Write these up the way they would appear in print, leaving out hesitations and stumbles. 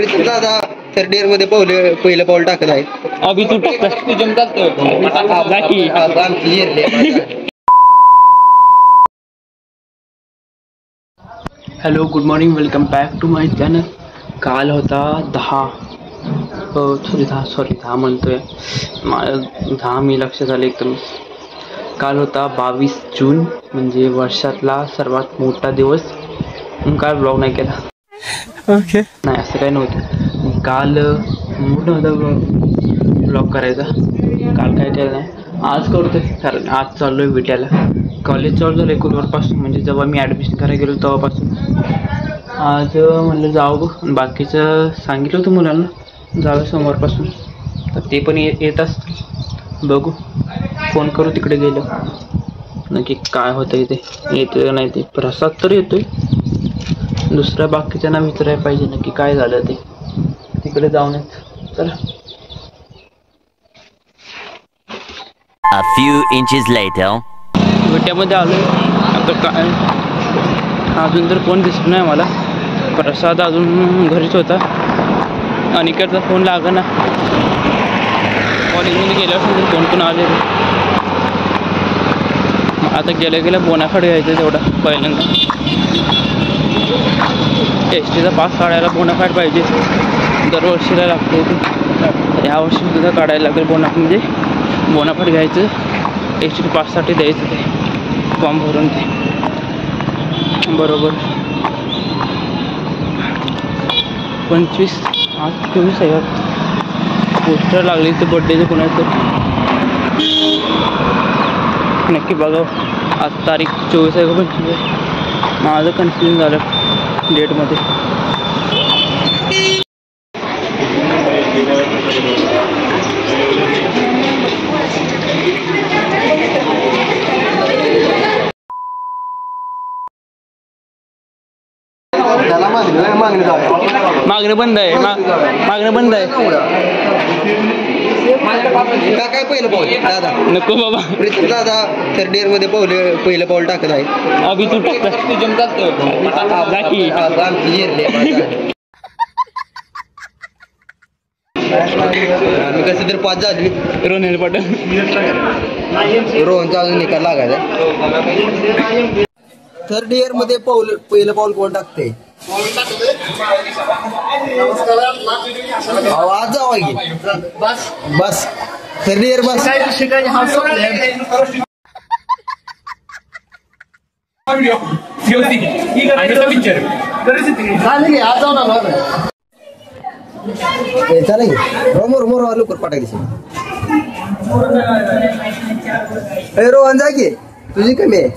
प्रीतम दादा third year मध्ये पहिलं पाऊल टाकत आहे. अभि तू hello good morning, welcome back to my channel. काल होता 10 म्हणतोय, 10 मी लक्षात आले एकदम. काल होता 22 जून, म्हणजे वर्षातला सर्वात मोठा दिवस. काल ब्लॉग नाही केला. ओके नाही असं काही नव्हतं. काल मोठा होता ब्लॉग करायचा. काल काय केलं नाही, आज करतोय. कारण आज चाललोय विट्याला. कॉलेज चालू झालं गुरुवारपासून, म्हणजे जेव्हा मी ॲडमिशन करायला गेलो तेव्हापासून. आज म्हणलं जाऊ. बाकीचं सांगितलं होतं मुलांना जावं सोमवारपासून, तर ते पण येत असतं. बघू, फोन करू तिकडे गेलं नक्की काय होतं इथे. येतोय नाही ते प्रसाद तर येतोय, दुसऱ्या बाकीच्यांना विचारायला पाहिजे नक्की काय झालं ते. तिकडे जाऊन येत. चला. A few inches later. विट्यामध्ये आलो. आता काय अजून तर कोण दिसत नाही मला. प्रसाद अजून घरीच होता. अनिकेतचा फोन लागेना. कॉलेजमध्ये गेल्यावर कोण कोण आले. आता गेल्या बोनाफाड घ्यायचं तेवढा पहिल्यांदा. एसटीचा पास काढायला बोनाफाईड पाहिजे. दरवर्षीला लागते ते. यावर्षी सुद्धा काढायला लागेल बोनाफाईड. म्हणजे बोनाफाईड घ्यायचं, एसटी पाससाठी द्यायचं ते फॉर्म भरून. ते बरोबर 25 आज 24 आहे. पोस्टर लागले ते बड्डेचं कोणाचं नक्की बघावं. आज तारीख 24 आहे का 25 आहे. माझं कन्फ्युजन झालं डेटमध्ये. मागणं बंद आहे. मागणं बंद आहे. काय पहिलं पाऊल दादा? नको बाबा. प्रीतम दादा थर्ड इयर मध्ये पहिलं पाऊल टाकत आहे. अभि तू आम्ही कसं तर 5 झाली. रोहन पटेल. रोहनचा अजून निकाल लागायचा. थर्ड इयर मध्ये पहिलं पाऊल कोण टाकते? आज जावा की बस थर्ड इयर बस. चालेल मोर लवकर पाठायची. रोहन जा की तुझी कमी आहे.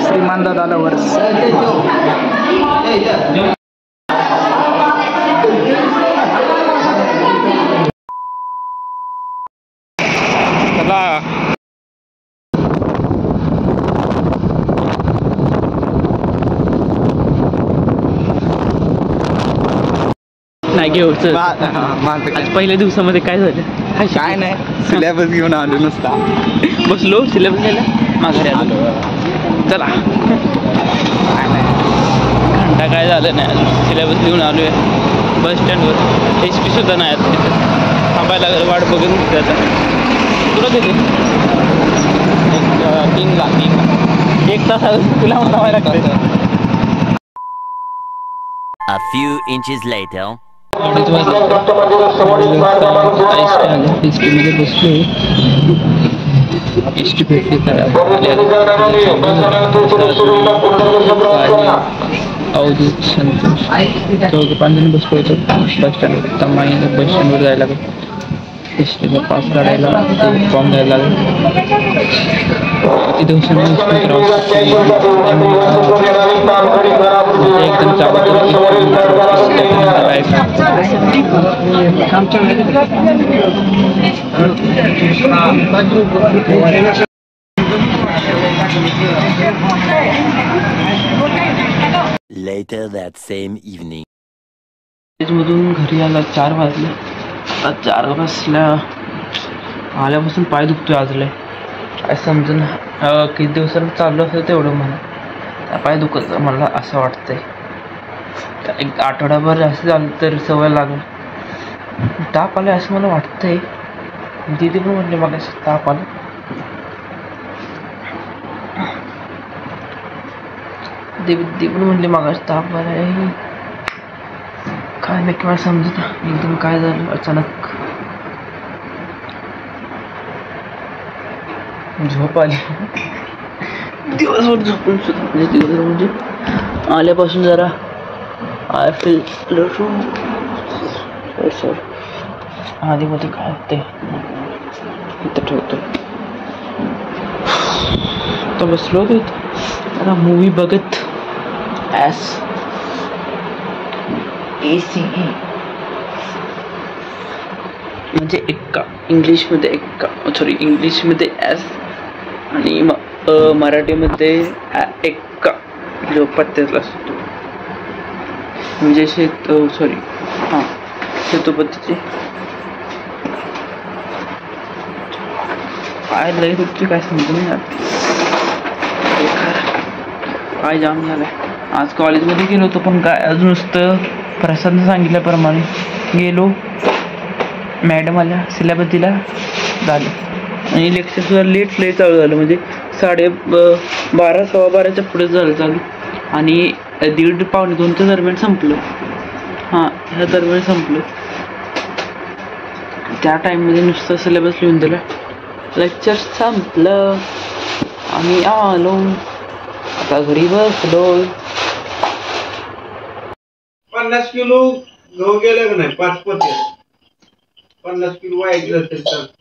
श्रीमान दादा वर्ष नाही घेऊच. आज पहिल्या दिवसामध्ये काय झालं? काय नाही, सिलेबस घेऊन आलो नुसता. बसलो सिलेबस घ्यायला, माघारी आलो. चला. घंटा काय झालं नाही, सिलेबस लिहून आलो आहे बस स्टँडवर. एसटी सुद्धा नाही आता तिथं. थांबायला वाट बघून आता तुला किती 3ला 1 तास तुला थांबायला लागतं. A few inches later. एसटीमध्ये बसलो. एसटी भेटली तर अवधूत संतोष 4-5 जण बसलो होतो बस स्टँडवर. तमाईला बस स्टँडवर जायला लागेल. एसटीचा पास काढायला फॉर्म द्यायला लागेल. किती दिवसांनी एकदम Later that same evening. कॉलेजमधून घरी आला 4 वाजले. आता 4 वाजल्या आल्यापासून पाय दुखतोय आज लय. काय समजून किती दिवसाला चालू असेल तेवढं मला पाय दुखत मला असं वाटतंय. एक आठवडाभर असं झालं तर सवय लागेल. ताप आलं असं मला वाटतंय. दीदी पण म्हटले मला ताप आलं. दीदी पण म्हटले मागा ताप आला. काय नक्की मला समजत एकदम काय झालं अचानक. झोप आली. दिवसभर झोपून सुद्धा दिवसभर म्हणजे आल्यापासून जरा आय फील सॉरी आधीमध्ये काय होते इथं ठेवतो. तर बसलो होतो जरा मूवी बघत. ACE म्हणजे एक्का इंग्लिशमध्ये एक्का सॉरी इंग्लिशमध्ये S आणि मराठीमध्ये एक्का जो पत्त्यातला असतो म्हणजे सॉरी हां सेतुपतीची पाय लई दुखते काय समजून नाही पाय जाम झालाय. आज कॉलेजमध्ये गेलो होतो पण काय अजून नुसतं प्रसादनं सांगितल्याप्रमाणे गेलो. मॅडम आल्या सिलेबस दिला झालं आणि लेक्चर सुद्धा लेट चालू झालं म्हणजे 12:30 12:15च्या पुढे झालं चालू आणि 1:30 पावणे 2च्या दरम्यान संपलं. हां ह्या दरम्यान संपलं. त्या टाईममध्ये नुसतं सिलेबस लिहून दिला. लेक्चर संपलं आणि आलो आता घरी बसलो. 50 किलो गहू गेले का नाही 5 पोते 50 किलो वाया गेलं तरी चालतं.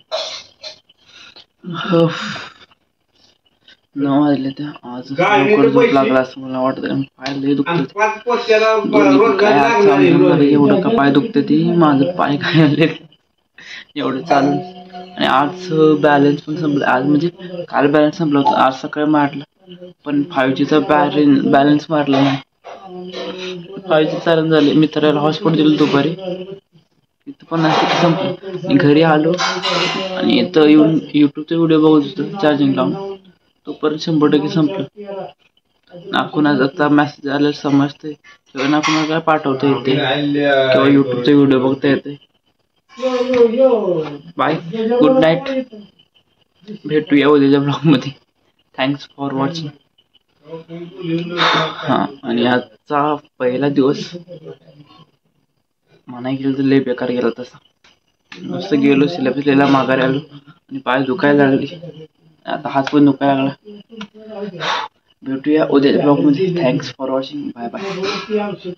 9 वाजले त्या आज लवकर झोप लागला असं मला वाटतं. पाय लय दुखत 5 पोत्याला एवढं का पाय दुखते ती माझं पाय काय आले एवढं चालून. आणि आज बॅलन्स पण संपला. आज म्हणजे काल बॅलन्स संपला होता आज सकाळी मारला पण 5Gचा बॅलन्स मारला नाही. 5G चालून झाले. मित्राला हॉटस्पॉट दिलं दुपारी इथं पण असं संपलं. घरी आलो आणि इथं येऊन युट्यूबचे व्हिडिओ बघत होतो चार्जिंग लावून. तो परत 100% संपलं. नाकुणाचा आता मेसेज आलेला समजते किंवा नाकुणा काय पाठवता येते किंवा युट्यूबचे व्हिडिओ बघता येते. Bye good night. भेटूया उद्याच्या ब्लॉगमध्ये. Thanks for watching. हां आणि आजचा पहिला दिवस म्हणाय गेलं तर लय बेकार गेला. तसा मस्त गेलो सिलेबस लिहिला माघारी आलो आणि पाय दुखायला लागले. आता हात पण दुखायला लागला. भेटूया उद्याच्या ब्लॉगमध्ये. Thanks for watching. Bye bye.